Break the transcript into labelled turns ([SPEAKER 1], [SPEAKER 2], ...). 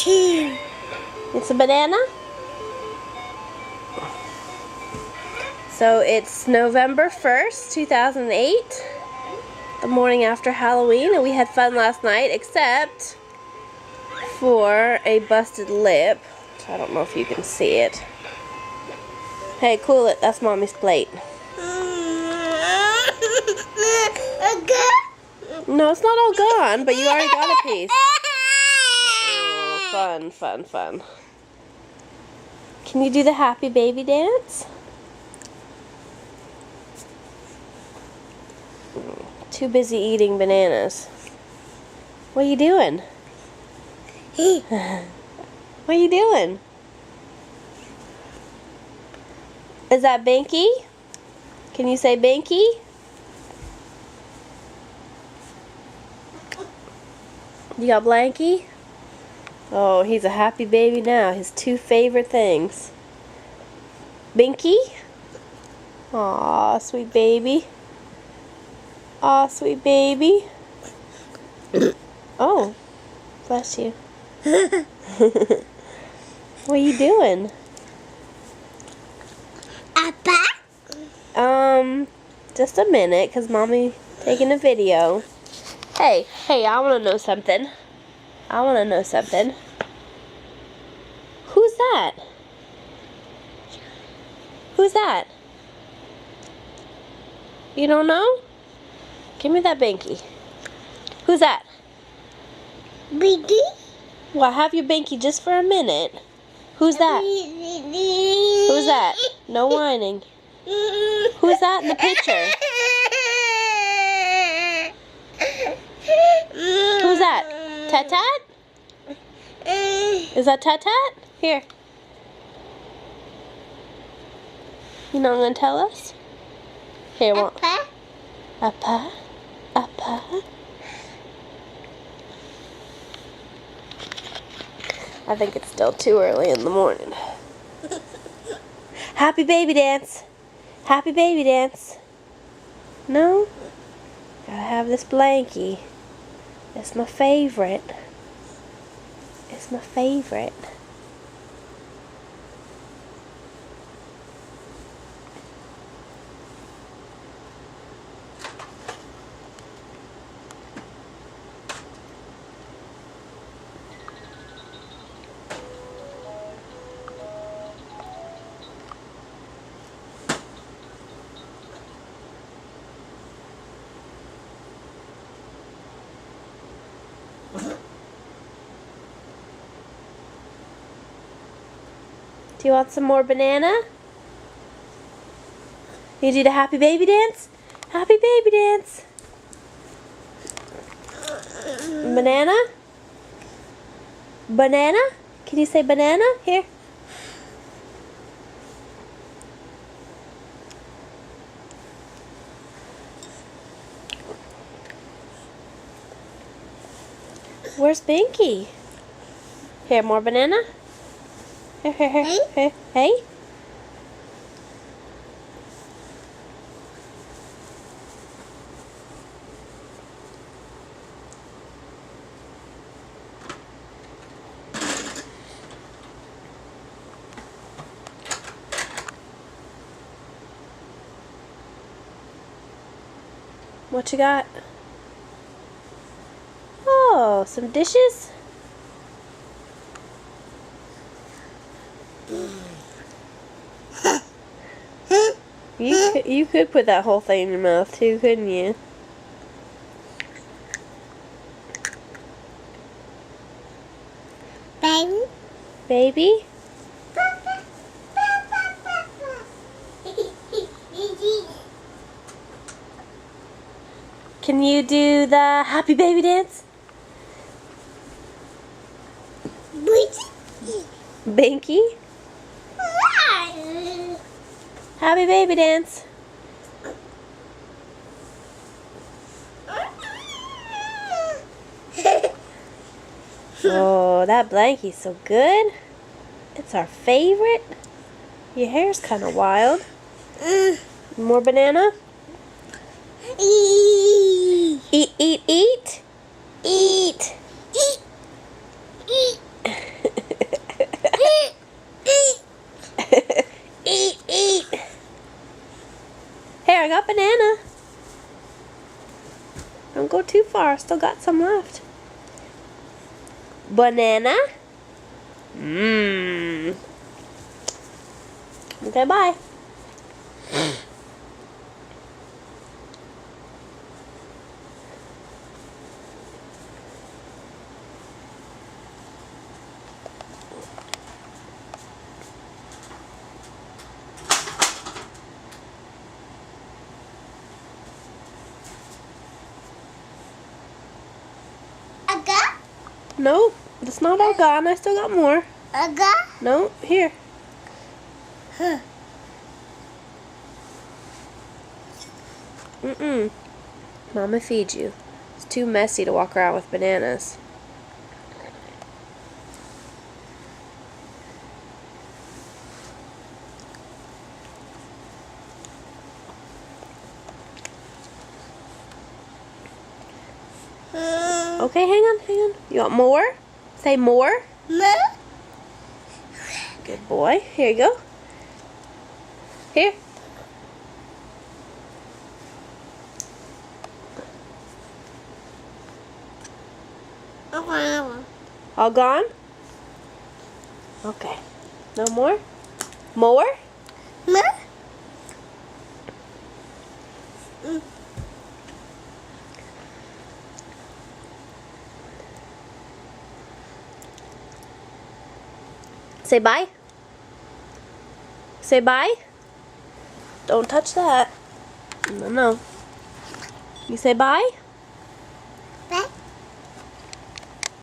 [SPEAKER 1] It's a banana? So it's November 1st, 2008, the morning after Halloween, and we had fun last night, except for a busted lip. I don't know if you can see it. Hey, cool it. That's Mommy's plate. No, it's not all gone, but you already got a piece. Oh, fun, fun, fun. Can you do the happy baby dance? Too busy eating bananas. What are you doing? What are you doing? Is that Binky? Can you say Binky? You got Blanky? Oh, he's a happy baby now. His two favorite things. Binky? Aw, sweet baby. Aw, sweet baby. Oh, bless you. What are you doing?
[SPEAKER 2] Appa?
[SPEAKER 1] Just a minute, because Mommy taking a video. Hey, I want to know something. Who's that? Who's that? You don't know? Give me that Binky. Who's that?
[SPEAKER 2] Binky?
[SPEAKER 1] Well, have your Binky just for a minute. Who's that? Who's that? No whining. Who's that in the picture? Who's that? Tat-Tat? Is that Tat-Tat? Here. You not gonna tell us? Here, what?
[SPEAKER 2] Appa?
[SPEAKER 1] Appa? Appa? I think it's still too early in the morning. Happy baby dance. Happy baby dance. No? Gotta have this blankie. It's my favorite. It's my favorite. Do you want some more banana? You do the happy baby dance? Happy baby dance. Banana? Banana? Can you say banana? Here. Where's Binky? Here, more banana? Hey. Hey. What you got? Oh, some dishes? You could put that whole thing in your mouth too, couldn't you?
[SPEAKER 2] Baby?
[SPEAKER 1] Baby? Can you do the happy baby dance? Binky? Happy baby dance. Oh, that blankie's so good. It's our favorite. Your hair's kind of wild. More banana? Eat, eat, eat. Eat.
[SPEAKER 2] Eat. Eat.
[SPEAKER 1] Don't go too far. Still got some left. Banana. Mmm. Okay, bye.
[SPEAKER 2] Aga?
[SPEAKER 1] Nope, that's not all gone. I still got more.
[SPEAKER 2] Aga?
[SPEAKER 1] No, here.
[SPEAKER 2] Huh.
[SPEAKER 1] Mm-mm. Mama feed you. It's too messy to walk around with bananas. Okay, hang on. You want more? Say more.
[SPEAKER 2] Ma?
[SPEAKER 1] Good boy. Here you go. Here. All gone? Okay. No more? More?
[SPEAKER 2] Ma?
[SPEAKER 1] Say bye. Say bye. Don't touch that. No. You say bye?